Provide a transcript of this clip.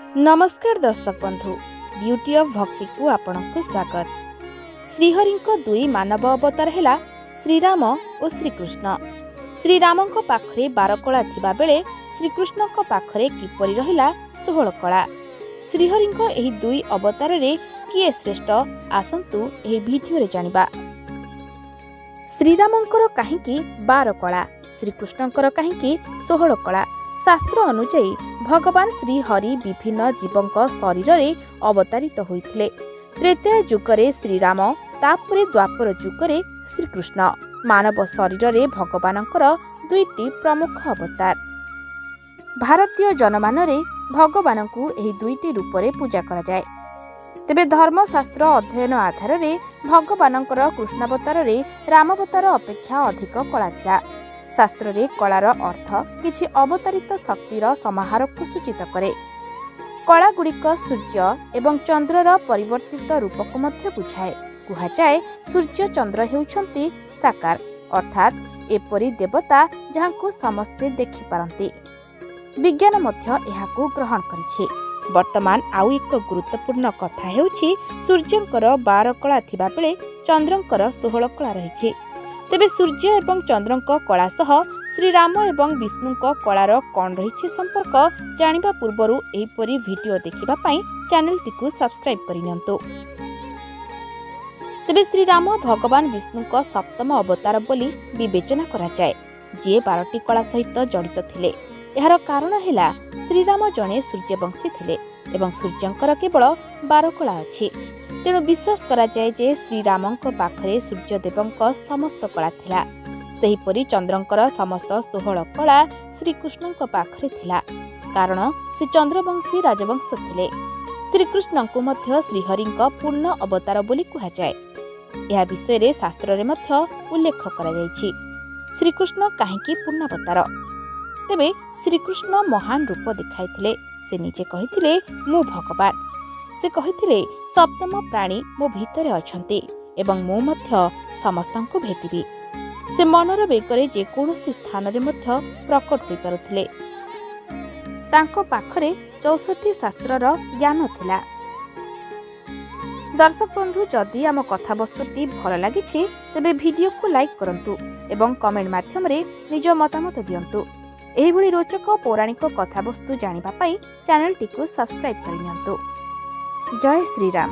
नमस्कार दर्शक बंधु, ब्यूटी ऑफ भक्ति को आपनको स्वागत। श्रीहरि दुई मानव अवतार है श्रीराम और श्रीकृष्ण। श्रीराम पाखरे 12 कला थिबा बेले श्रीकृष्ण पाखरे किपरि रहिला 16 कला। श्रीहरि एही दुई अवतार रे किए श्रेष्ठ आसंतु एही भिडियो रे जानिबा। श्रीरामंकर काहींकी 12 कला, श्रीकृष्णंकर काहींकी 16 कला। शास्त्र अनुଯାयी भगवान श्रीहरि विभिन्न जीवंक शरीर रे अवतारित होइथिले। त्रेतया जुगरे श्रीराम, तापरे द्वापर जुगरे श्रीकृष्ण। मानव शरीर रे भगवानंकर दुईटी प्रमुख अवतार। भारतीय जनमान रे भगवानंकु एही दुईटी रूप रे पूजा करा जाय। तेबे धर्मशास्त्र अध्ययन आधार रे भगवानंकर कृष्णावतार रे रामावतार अपेक्षा अधिक कला थिला। शास्त्र रे कलार अर्थ किछि अवतारित शक्तिर समाहार को सूचित करे। कला गुड़िक सूर्य एवं चंद्रर परिवर्तित रूप को मध्य बुझाए। कुहाଯାଏ सूर्य चंद्र हेउछंती साकार, अर्थात एपरी देवता जहांको समस्ते देखि पारंती। विज्ञान मध्य एहाकू ग्रहण करिछि। वर्तमान आउ एक गुरुत्वपूर्ण कथा हेउछि सूर्यंकर 12 कला थिबा बेले चंद्रंकर 16 कला रहिछि। तेबे सूर्य एवं चंद्रंक कला सह श्रीराम एवं विष्णुंक कलार कौन रही संपर्क जानिबा पूर्वरु एहिपरि वीडियो देखिबा पई चैनल टिकु सब्सक्राइब करिनियंतु। तेबे श्रीराम भगवान विष्णुंक सप्तम अवतार बोली विवेचना करा जाय, जे 12टी कला सहित जड़ित थिले। एहार कारण हैला श्रीराम जणे सूर्यवंशी थिले एवं सूर्यंकर केवल 12 कला अछि। तेणु विश्वास करा जाय जे श्रीरामंक पाखरे सूर्यदेवंक समस्त कला थिला। सेहिपरि चंद्रंकर समस्त 16 कला श्रीकृष्णंक पाखरे थिला, कारण से चंद्रवंशी राजवंश थिले। श्रीकृष्णंकु मध्य श्रीहरिंक पूर्ण अवतार बोली कुहा जाय। एहा विषय रे शास्त्र रे मध्य उल्लेख करा जायछि। श्रीकृष्ण काहेकि पूर्णावतार? तेबे श्रीकृष्ण महान रूप देखाइथिले। से निजे कहिथिले मु भगवान। से कहिथिले सप्तम प्राणी मो भितरे अछंती एवं मो मध्य समस्तंकु भेटिबी। से मनर बेगरे जे कोनोसी स्थान रे मध्य प्रकट होई पारुथिले। तांको पाखरे 64 शास्त्रर ज्ञान थिला। दर्शक बंधु, जदि आम कथावस्तुटी भल लागिछि तेबे वीडियो को लाइक करंतु एवं कमेंट माध्यम रे निज मतामत दियंतु। एही भली रोचक पौराणिक कथावस्तु जानिबा पई चैनल टिकु सब्सक्राइब करिनियंतु। जय श्री राम।